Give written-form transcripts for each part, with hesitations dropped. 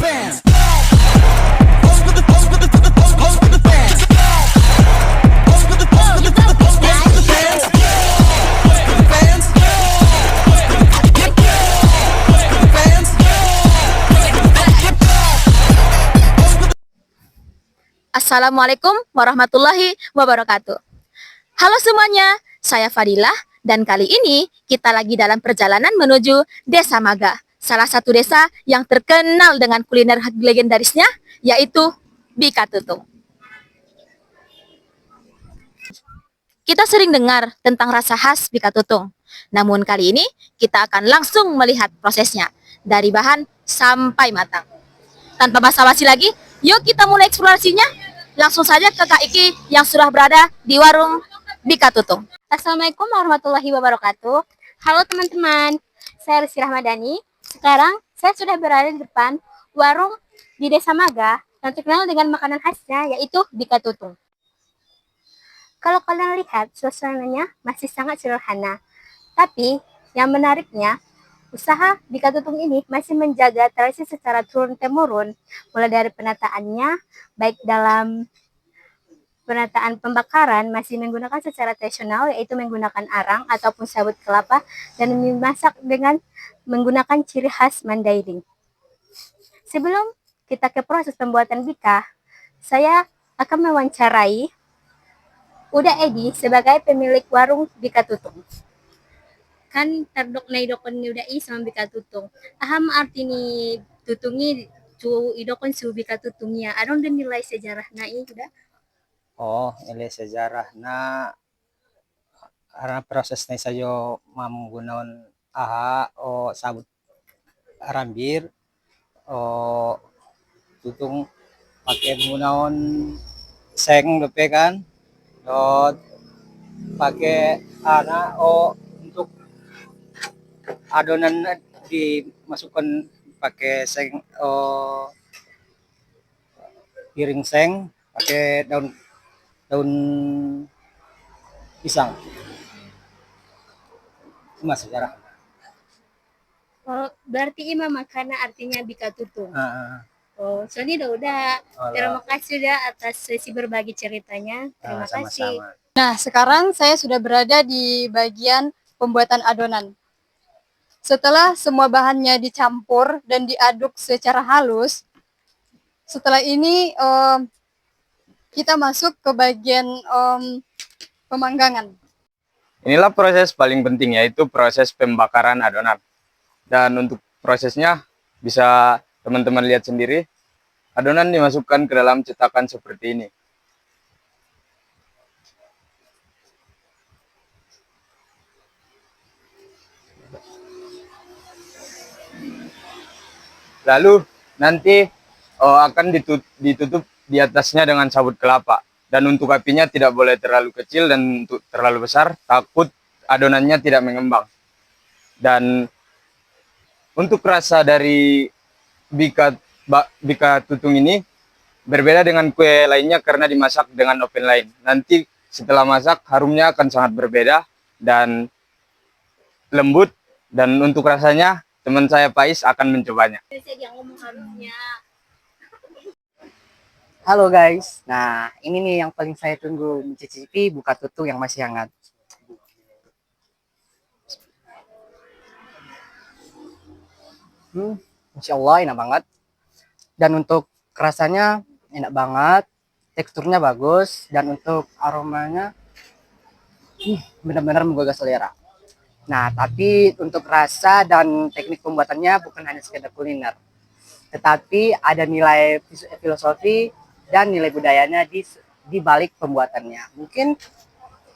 Assalamualaikum warahmatullahi wabarakatuh. Halo semuanya, saya Fadilah dan kali ini kita lagi dalam perjalanan menuju Desa Maga, salah satu desa yang terkenal dengan kuliner legendarisnya yaitu Bika Tutung. Kita sering dengar tentang rasa khas Bika Tutung. Namun kali ini kita akan langsung melihat prosesnya dari bahan sampai matang. Tanpa basa-basi lagi, yuk kita mulai eksplorasinya. Langsung saja ke Kak Iki yang sudah berada di warung Bika Tutung. Assalamualaikum warahmatullahi wabarakatuh. Halo teman-teman, saya Rizky Rahmadani. Sekarang saya sudah berada di depan warung di Desa Maga yang terkenal dengan makanan khasnya yaitu Bika Tutung. Kalau kalian lihat, suasananya masih sangat sederhana. Tapi yang menariknya, usaha Bika Tutung ini masih menjaga tradisi secara turun-temurun, mulai dari penataannya, baik dalam penataan pembakaran masih menggunakan secara tradisional, yaitu menggunakan arang ataupun sabut kelapa, dan dimasak dengan menggunakan ciri khas Mandailing. Sebelum kita ke proses pembuatan Bika, saya akan mewawancarai Uda Edi sebagai pemilik warung Bika Tutung. Kan terdok na idokon ni Uda I sama Bika Tutung. Aham arti ni tutungi cu idokon su Bika Tutungnya. Anong din nilai sejarah na Uda? Oh, nilai sejarah na karena prosesnya sayo menggunakan aha o sabut arambir o tutung pakai menggunakan seng depe kan dot pakai ana o untuk adonan dimasukkan pakai seng o piring seng pakai daun pisang. Cuma sejarah. Oh, berarti ima makana artinya Bika Tutung. Oh, so ini udah. Terima kasih udah atas sesi berbagi ceritanya. Terima kasih. Sama-sama. Nah, sekarang saya sudah berada di bagian pembuatan adonan. Setelah semua bahannya dicampur dan diaduk secara halus, setelah ini kita masuk ke bagian pemanggangan. Inilah proses paling penting, yaitu proses pembakaran adonan. Dan untuk prosesnya bisa teman-teman lihat sendiri. Adonan dimasukkan ke dalam cetakan seperti ini. Lalu nanti akan ditutup di atasnya dengan sabut kelapa. Dan untuk apinya tidak boleh terlalu kecil dan untuk terlalu besar, takut adonannya tidak mengembang. Dan untuk rasa dari Bika Tutung ini berbeda dengan kue lainnya karena dimasak dengan oven lain. Nanti setelah masak harumnya akan sangat berbeda dan lembut, dan untuk rasanya teman saya Pais akan mencobanya. Halo guys, nah ini nih yang paling saya tunggu, mencicipi Bika Tutung yang masih hangat. Insya Allah enak banget. Dan untuk rasanya enak banget, teksturnya bagus, dan untuk aromanya benar-benar menggugah selera. Nah, tapi untuk rasa dan teknik pembuatannya bukan hanya sekedar kuliner, tetapi ada nilai filosofi dan nilai budayanya di balik pembuatannya. Mungkin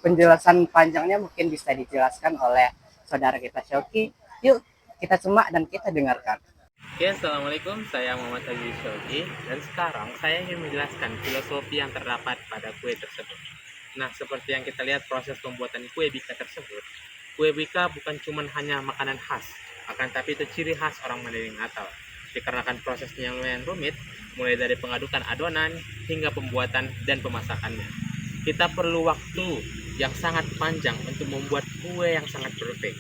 penjelasan panjangnya mungkin bisa dijelaskan oleh saudara kita Shoki. Yuk kita simak dan kita dengarkan. Oke, assalamualaikum, saya Muhammad Aziz Shoki, dan sekarang saya ingin menjelaskan filosofi yang terdapat pada kue tersebut. Nah, seperti yang kita lihat proses pembuatan kue Bika tersebut, kue Bika bukan cuma hanya makanan khas, akan tapi itu ciri khas orang Mandailing Natal. Dikarenakan prosesnya lumayan rumit, mulai dari pengadukan adonan hingga pembuatan dan pemasakannya. Kita perlu waktu yang sangat panjang untuk membuat kue yang sangat perfect.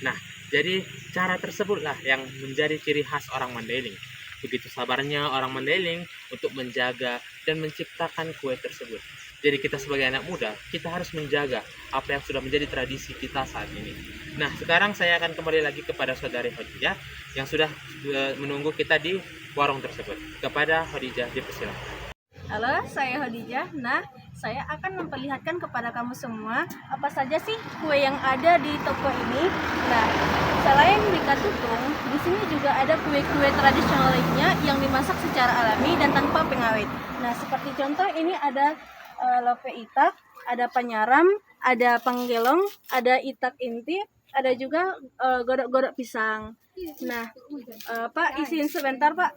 Nah, jadi cara tersebutlah yang menjadi ciri khas orang Mandailing. begitu sabarnya orang Mandailing untuk menjaga dan menciptakan kue tersebut. Jadi kita sebagai anak muda, kita harus menjaga apa yang sudah menjadi tradisi kita saat ini. Nah, sekarang saya akan kembali lagi kepada saudari Khadijah yang sudah menunggu kita di warung tersebut. Kepada Khadijah dipersilakan. Halo, saya Khadijah. Nah, saya akan memperlihatkan kepada kamu semua apa saja sih kue yang ada di toko ini. Nah, selain bika tutung, di sini juga ada kue-kue tradisional lainnya yang dimasak secara alami dan tanpa pengawet. Nah, seperti contoh ini ada lope itak, ada panyaram, ada panggelong, ada itak inti, ada juga godok-godok pisang. Nah, Pak, izin sebentar, Pak.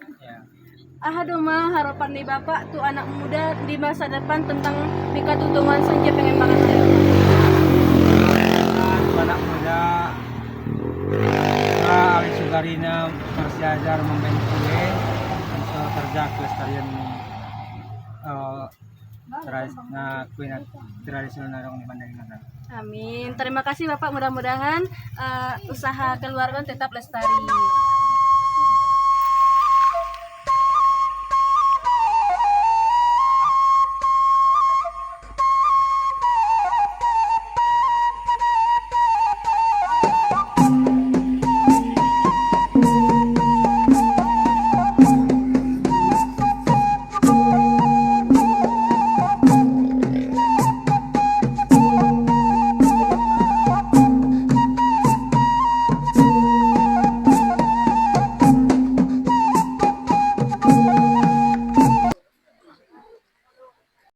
Aduh mah harapan nih Bapak tuh anak muda di masa depan tentang bika tutungan senja pengen banget saya. Anak muda Ali Sugarina masih ajar membentuk kue untuk kerja kelestarian kue tradisional orang di Mandailing. Amin. Terima kasih Bapak, mudah-mudahan usaha keluarga tetap lestari.